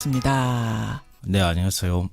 나오셨습니다. 네, 안녕하세요.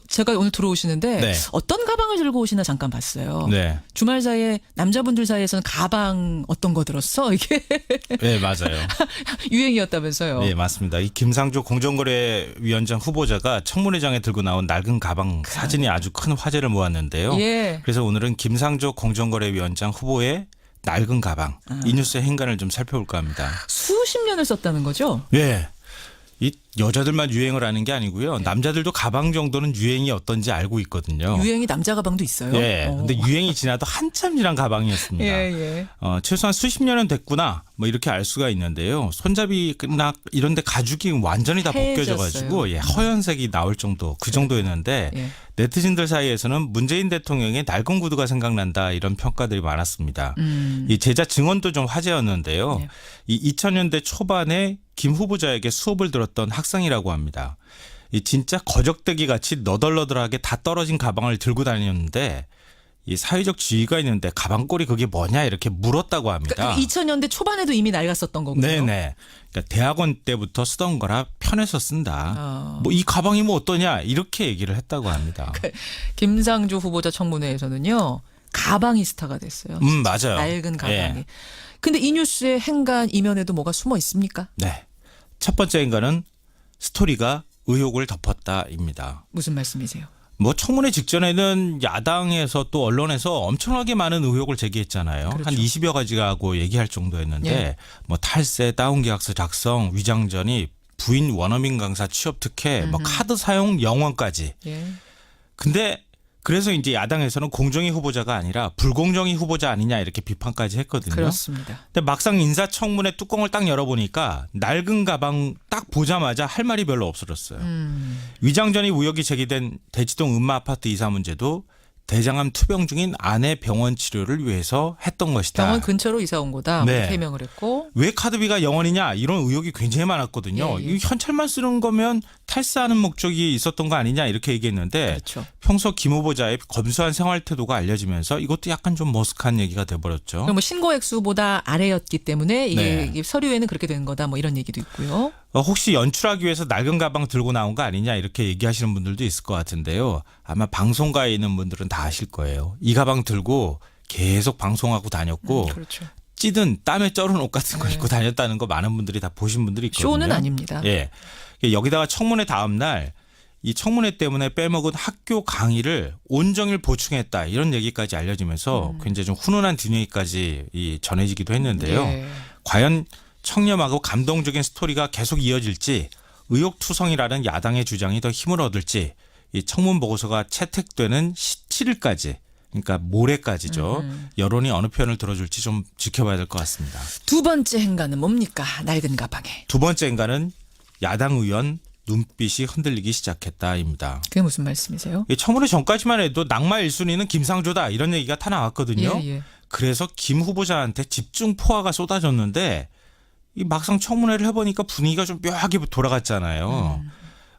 제가 오늘 들어오시는데 네. 어떤 가방을 들고 오시나 잠깐 봤어요. 네, 주말 사이에 남자분들 사이에서는 가방 어떤 거 들었어? 이게 네 맞아요. 유행이었다면서요. 네, 맞습니다. 이 김상조 공정거래위원장 후보자가 청문회장에 들고 나온 낡은 가방 사진이 아주 큰 화제를 모았는데요. 예. 그래서 오늘은 김상조 공정거래위원장 후보의 낡은 가방 이 뉴스의 행간을 좀 살펴볼까 합니다. 수십 년을 썼다는 거죠? 네. 이 여자들만 유행을 하는 게 아니고요. 남자들도 가방 정도는 유행이 어떤지 알고 있거든요. 유행이 남자 가방도 있어요? 예. 근데 유행이 지나도 한참 지난 가방이었습니다. 예. 최소한 수십 년은 됐구나. 뭐 이렇게 알 수가 있는데요. 손잡이나 이런 데 가죽이 완전히 다 벗겨져 가지고 허연색이 나올 정도 그 정도였는데 예. 네티즌들 사이에서는 문재인 대통령의 낡은 구두가 생각난다 이런 평가들이 많았습니다. 이 제자 증언도 좀 화제였는데요. 예. 이 2000년대 초반에 김 후보자에게 수업을 들었던 학생이라고 합니다. 이 진짜 거적대기 같이 너덜너덜하게 다 떨어진 가방을 들고 다녔는데 이 사회적 지위가 있는데 가방꼴이 그게 뭐냐 이렇게 물었다고 합니다. 그러니까 2000년대 초반에도 이미 낡았었던 거군요. 네네. 그러니까 대학원 때부터 쓰던 거라 편해서 쓴다. 어. 이 가방이 뭐 어떠냐 이렇게 얘기를 했다고 합니다. 김상조 후보자 청문회에서는요. 가방이 스타가 됐어요. 맞아요. 낡은 가방이. 예. 근데 이 뉴스의 행간 이면에도 뭐가 숨어 있습니까? 네. 첫 번째 인간은 스토리가 의혹을 덮었다입니다. 무슨 말씀이세요? 뭐 청문회 직전에는 야당에서 또 언론에서 엄청나게 많은 의혹을 제기했잖아요. 그렇죠. 한 20여 가지가 하고 얘기할 정도였는데 예. 뭐 탈세, 다운계약서 작성, 위장전입, 부인 원어민 강사 취업 특혜, 뭐 카드 사용 영원까지. 예. 근데 그래서 이제 야당에서는 공정위 후보자가 아니라 불공정위 후보자 아니냐 이렇게 비판까지 했거든요. 그렇습니다. 근데 막상 인사청문회 뚜껑을 딱 열어보니까 낡은 가방 딱 보자마자 할 말이 별로 없어졌어요. 위장전입 의혹이 제기된 대치동 음마아파트 이사 문제도 대장암 투병 중인 아내 병원 치료를 위해서 했던 것이다. 병원 근처로 이사 온 거다. 네. 이렇게 해명을 했고. 왜 카드비가 영원이냐 이런 의혹이 굉장히 많았거든요. 예, 예. 이 현찰만 쓰는 거면 탈세하는 목적이 있었던 거 아니냐 이렇게 얘기했는데 그렇죠. 평소 김 후보자의 검소한 생활 태도가 알려지면서 이것도 약간 좀 머쓱한 얘기가 돼버렸죠. 그럼 뭐 신고 액수보다 아래였기 때문에 네. 이게 서류에는 그렇게 된 거다. 뭐 이런 얘기도 있고요. 혹시 연출하기 위해서 낡은 가방 들고 나온 거 아니냐 이렇게 얘기하시는 분들도 있을 것 같은데요. 아마 방송가에 있는 분들은 다 아실 거예요. 이 가방 들고 계속 방송하고 다녔고 그렇죠. 찌든 땀에 쩔은 옷 같은 거 입고 다녔다는 거 많은 분들이 다 보신 분들이 있거든요. 쇼는 아닙니다. 예. 여기다가 청문회 다음 날 이 청문회 때문에 빼먹은 학교 강의를 온종일 보충했다 이런 얘기까지 알려지면서 굉장히 좀 훈훈한 뒷얘기까지 전해지기도 했는데요. 예. 과연 청렴하고 감동적인 스토리가 계속 이어질지 의혹투성이라는 야당의 주장이 더 힘을 얻을지 이 청문 보고서가 채택되는 17일까지 그러니까 모레까지죠. 여론이 어느 편을 들어줄지 좀 지켜봐야 될 것 같습니다. 두 번째 행간은 뭡니까? 낡은 가방에. 두 번째 인간은 야당 의원 눈빛이 흔들리기 시작했다입니다. 그게 무슨 말씀이세요? 이 청문회 전까지만 해도 낙마 1순위는 김상조다 이런 얘기가 다 나왔거든요. 예. 그래서 김 후보자한테 집중 포화가 쏟아졌는데 이 막상 청문회를 해보니까 분위기가 좀 묘하게 돌아갔잖아요.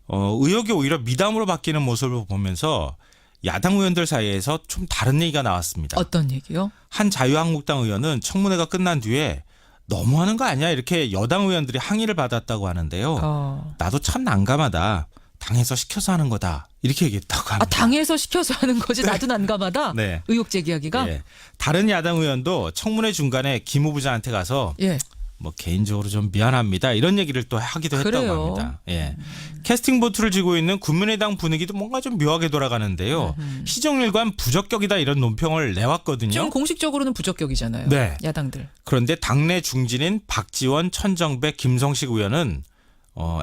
의혹이 오히려 미담으로 바뀌는 모습을 보면서 야당 의원들 사이에서 좀 다른 얘기가 나왔습니다. 어떤 얘기요? 한 자유한국당 의원은 청문회가 끝난 뒤에 너무하는 거 아니야 이렇게 여당 의원들이 항의를 받았다고 하는데요. 나도 참 난감하다. 당에서 시켜서 하는 거다. 이렇게 얘기했다고 합니다. 당에서 시켜서 하는 거지 나도 난감하다. 네. 의혹 제기하기가. 예. 다른 야당 의원도 청문회 중간에 김 후보자한테 가서 예. 뭐 개인적으로 좀 미안합니다. 이런 얘기를 또 하기도 했다고 그래요. 합니다. 예. 캐스팅 보트를 쥐고 있는 국민의당 분위기도 뭔가 좀 묘하게 돌아가는데요. 시정일관 부적격이다 이런 논평을 내왔거든요. 지금 공식적으로는 부적격이잖아요. 네. 야당들. 그런데 당내 중진인 박지원, 천정배, 김성식 의원은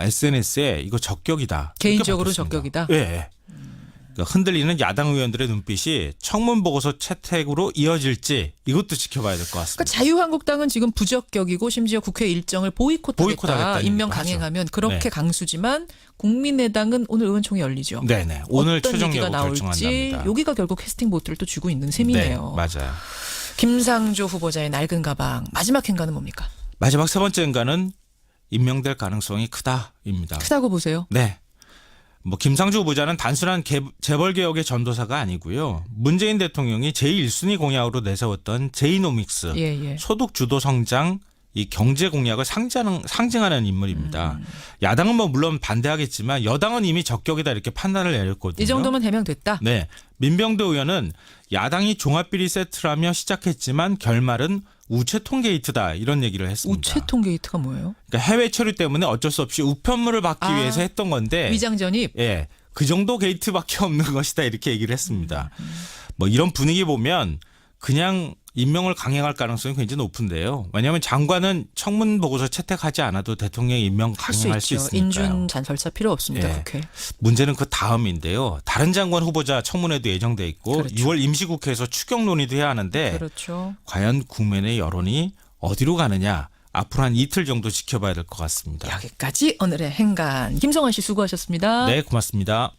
SNS에 이거 적격이다. 개인적으로 이렇게 밝혔습니다. 적격이다? 예. 그러니까 흔들리는 야당 의원들의 눈빛이 청문 보고서 채택으로 이어질지 이것도 지켜봐야 될 것 같습니다. 그러니까 자유한국당은 지금 부적격이고 심지어 국회 일정을 보이콧하겠다. 보이콧하겠다는 임명 얘기도 강행하면 그렇게 네. 강수지만 국민의당은 오늘 의원총회 열리죠. 네네. 오늘 어떤 최종 얘기가 여부 나올지 결정한답니다. 여기가 결국 캐스팅 보트를 또 쥐고 있는 셈이네요. 네, 맞아요. 김상조 후보자의 낡은 가방 마지막 행간은 뭡니까? 마지막 세 번째 인간은 임명될 가능성이 크다입니다. 크다고 보세요. 네. 뭐 김상조 후보자는 단순한 재벌 개혁의 전도사가 아니고요. 문재인 대통령이 제1순위 공약으로 내세웠던 제이노믹스, 예. 소득 주도 성장, 이 경제 공약을 상징하는 인물입니다. 야당은 뭐 물론 반대하겠지만 여당은 이미 적격이다 이렇게 판단을 내렸거든요. 이 정도면 해명됐다. 네. 민병도 의원은 야당이 종합비리 세트라며 시작했지만 결말은 우체통 게이트다 이런 얘기를 했습니다. 우체통 게이트가 뭐예요? 그러니까 해외 처리 때문에 어쩔 수 없이 우편물을 받기 위해서 했던 건데 위장 전입. 예. 그 정도 게이트밖에 없는 것이다 이렇게 얘기를 했습니다. 뭐 이런 분위기 보면 그냥 임명을 강행할 가능성이 굉장히 높은데요. 왜냐하면 장관은 청문 보고서 채택하지 않아도 대통령 임명 강행할 수 있으니까요. 인준 잔설사 필요 없습니다. 예. 국회. 문제는 그 다음인데요. 다른 장관 후보자 청문회도 예정돼 있고 그렇죠. 6월 임시국회에서 추경 논의도 해야 하는데 그렇죠. 과연 국민의 여론이 어디로 가느냐 앞으로 한 이틀 정도 지켜봐야 될 것 같습니다. 여기까지 오늘의 행간. 김성환 씨 수고하셨습니다. 네, 고맙습니다.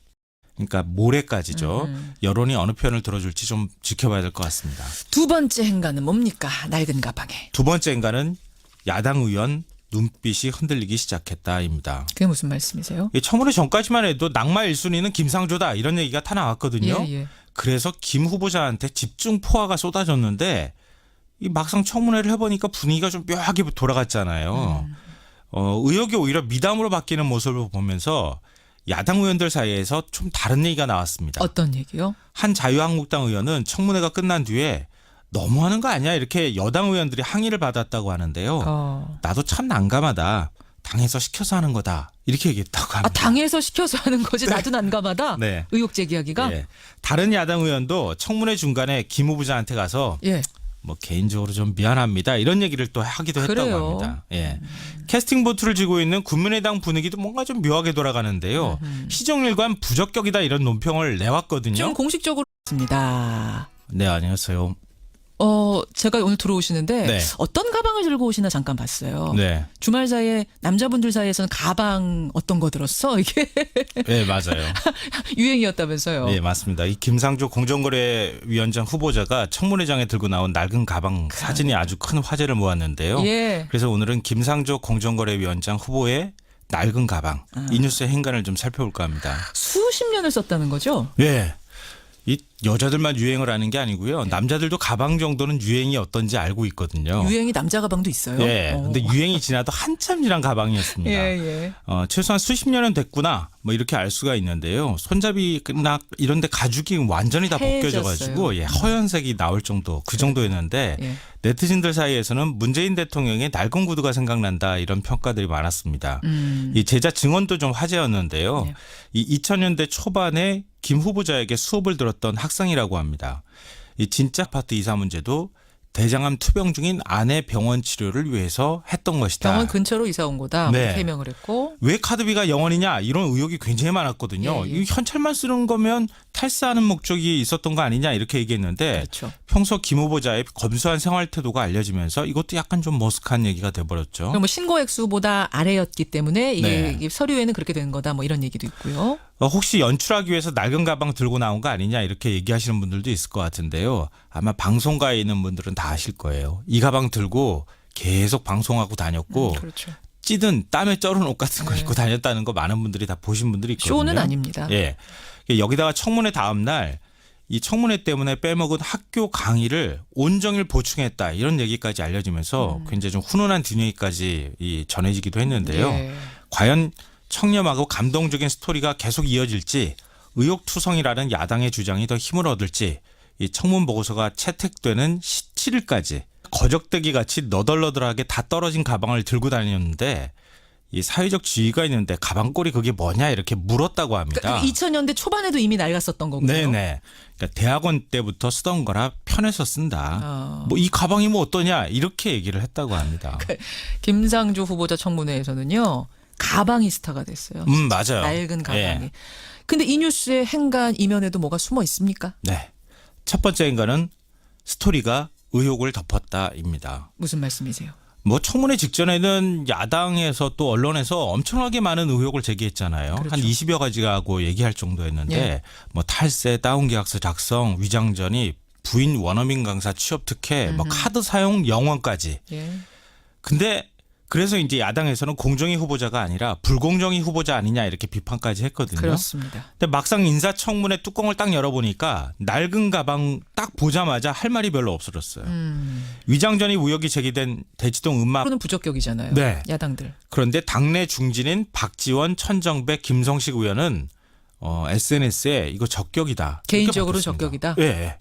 그러니까 모레까지죠. 여론이 어느 편을 들어줄지 좀 지켜봐야 될 것 같습니다. 두 번째 행간은 뭡니까? 낡은 가방에. 두 번째 인간은 야당 의원 눈빛이 흔들리기 시작했다입니다. 그게 무슨 말씀이세요? 이 청문회 전까지만 해도 낙마 1순위는 김상조다 이런 얘기가 다 나왔거든요. 예. 그래서 김 후보자한테 집중 포화가 쏟아졌는데 이 막상 청문회를 해보니까 분위기가 좀 묘하게 돌아갔잖아요. 의혹이 오히려 미담으로 바뀌는 모습을 보면서 야당 의원들 사이에서 좀 다른 얘기가 나왔습니다. 어떤 얘기요? 한 자유한국당 의원은 청문회가 끝난 뒤에 너무하는 거 아니야 이렇게 여당 의원들이 항의를 받았다고 하는데요. 나도 참 난감하다. 당에서 시켜서 하는 거다. 이렇게 얘기했다고 합니다. 당에서 시켜서 하는 거지 나도 난감하다. 네. 의혹 제기하기가. 예. 다른 야당 의원도 청문회 중간에 김 후보자한테 가서 예. 뭐 개인적으로 좀 미안합니다. 이런 얘기를 또 하기도 했다고 그래요? 합니다. 예. 캐스팅 보트를 쥐고 있는 국민의당 분위기도 뭔가 좀 묘하게 돌아가는데요. 시정일관 부적격이다 이런 논평을 내왔거든요. 좀 공식적으로 했습니다. 네, 안녕하세요. 제가 오늘 들어오시는데 네. 어떤 가방을 들고 오시나 잠깐 봤어요. 네. 주말 사이에 남자분들 사이에서는 가방 어떤 거 들었어? 이게 네, 맞아요. 유행이었다면서요. 네, 맞습니다. 이 김상조 공정거래위원장 후보자가 청문회장에 들고 나온 낡은 가방 사진이 아주 큰 화제를 모았는데요. 예. 그래서 오늘은 김상조 공정거래위원장 후보의 낡은 가방 이 뉴스의 행간을 좀 살펴볼까 합니다. 수십 년을 썼다는 거죠? 네. 이 여자들만 유행을 하는 게 아니고요. 남자들도 가방 정도는 유행이 어떤지 알고 있거든요. 유행이 남자 가방도 있어요? 예. 근데 유행이 지나도 한참 지난 가방이었습니다. 예. 최소한 수십 년은 됐구나. 뭐 이렇게 알 수가 있는데요. 손잡이나 이런 데 가죽이 완전히 다 벗겨져 가지고 허연색이 나올 정도 그 정도였는데 예. 네티즌들 사이에서는 문재인 대통령의 낡은 구두가 생각난다 이런 평가들이 많았습니다. 이 제자 증언도 좀 화제였는데요. 네. 이 2000년대 초반에 김 후보자에게 수업을 들었던 학생이라고 합니다. 이 진짜 아파트 이사 문제도 대장암 투병 중인 아내 병원 치료를 위해서 했던 것이다. 병원 근처로 이사 온 거다. 네. 해명을 했고. 왜 카드비가 0원이냐 이런 의혹이 굉장히 많았거든요. 예. 이 현찰만 쓰는 거면 탈세하는 목적이 있었던 거 아니냐 이렇게 얘기했는데 그렇죠. 평소 김 후보자의 검소한 생활 태도가 알려지면서 이것도 약간 좀 머쓱한 얘기가 돼버렸죠. 뭐 신고 액수보다 아래였기 때문에 네. 이게 서류에는 그렇게 된 거다. 뭐 이런 얘기도 있고요. 혹시 연출하기 위해서 낡은 가방 들고 나온 거 아니냐 이렇게 얘기하시는 분들도 있을 것 같은데요. 아마 방송가에 있는 분들은 다 아실 거예요. 이 가방 들고 계속 방송하고 다녔고 그렇죠. 찌든 땀에 쩔은 옷 같은 거 입고 다녔다는 거 많은 분들이 다 보신 분들이 있거든요. 쇼는 아닙니다. 예. 여기다가 청문회 다음 날 이 청문회 때문에 빼먹은 학교 강의를 온종일 보충했다 이런 얘기까지 알려지면서 굉장히 좀 훈훈한 뒷얘기까지 전해지기도 했는데요. 예. 과연 청렴하고 감동적인 스토리가 계속 이어질지 의혹투성이라는 야당의 주장이 더 힘을 얻을지 이 청문 보고서가 채택되는 17일까지 거적대기 같이 너덜너덜하게 다 떨어진 가방을 들고 다녔는데 이 사회적 지위가 있는데 가방꼴이 그게 뭐냐 이렇게 물었다고 합니다. 그러니까 2000년대 초반에도 이미 낡았었던 거군요. 네네. 그러니까 대학원 때부터 쓰던 거라 편해서 쓴다. 어. 뭐 이 가방이 뭐 어떠냐 이렇게 얘기를 했다고 합니다. 김상조 후보자 청문회에서는요. 가방이 스타가 됐어요. 맞아요. 낡은 가방이. 예. 근데 이 뉴스의 행간 이면에도 뭐가 숨어 있습니까? 네. 첫 번째 인간은 스토리가 의혹을 덮었다입니다. 무슨 말씀이세요? 뭐 청문회 직전에는 야당에서 또 언론에서 엄청나게 많은 의혹을 제기했잖아요. 그렇죠. 한 20여 가지가 하고 얘기할 정도였는데 예. 뭐 탈세, 다운계약서 작성, 위장전입, 부인 원어민 강사 취업 특혜, 뭐 카드 사용 영원까지. 예. 근데 그래서 이제 야당에서는 공정위 후보자가 아니라 불공정위 후보자 아니냐 이렇게 비판까지 했거든요. 그렇습니다. 근데 막상 인사청문회 뚜껑을 딱 열어보니까 낡은 가방 딱 보자마자 할 말이 별로 없어졌어요. 위장전입 의혹이 제기된 대치동 음악. 그거는 부적격이잖아요. 네. 야당들. 그런데 당내 중진인 박지원, 천정배, 김성식 의원은 SNS에 이거 적격이다. 개인적으로 이렇게 밝혔습니다. 적격이다? 예.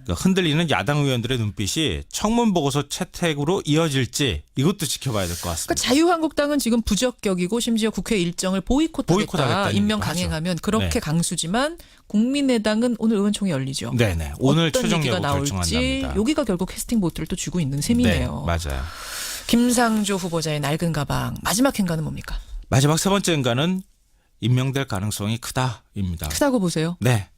그러니까 흔들리는 야당 의원들의 눈빛이 청문 보고서 채택으로 이어질지 이것도 지켜봐야 될 것 같습니다. 그러니까 자유한국당은 지금 부적격이고 심지어 국회 일정을 보이콧하겠다. 보이콧하겠다는 임명 얘기도 강행하면 하죠. 그렇게 네. 강수지만 국민의당은 오늘 의원총회 열리죠. 네네. 오늘 어떤 최종 얘기가 여부 나올지 결정한답니다. 여기가 결국 캐스팅 보트를 또 쥐고 있는 셈이네요. 네, 맞아요. 김상조 후보자의 낡은 가방 마지막 행가는 뭡니까? 마지막 세 번째 인가는 임명될 가능성이 크다입니다. 크다고 보세요. 네.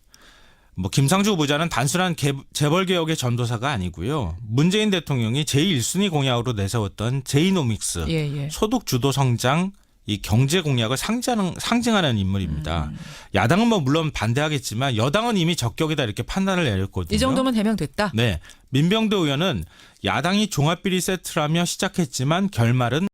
김상조 후보자는 단순한 재벌 개혁의 전도사가 아니고요. 문재인 대통령이 제1순위 공약으로 내세웠던 제이노믹스, 예. 소득 주도 성장, 이 경제 공약을 상징하는 인물입니다. 야당은 물론 반대하겠지만 여당은 이미 적격이다 이렇게 판단을 내렸거든요. 이 정도면 해명됐다. 네. 민병대 의원은 야당이 종합비리 세트라며 시작했지만 결말은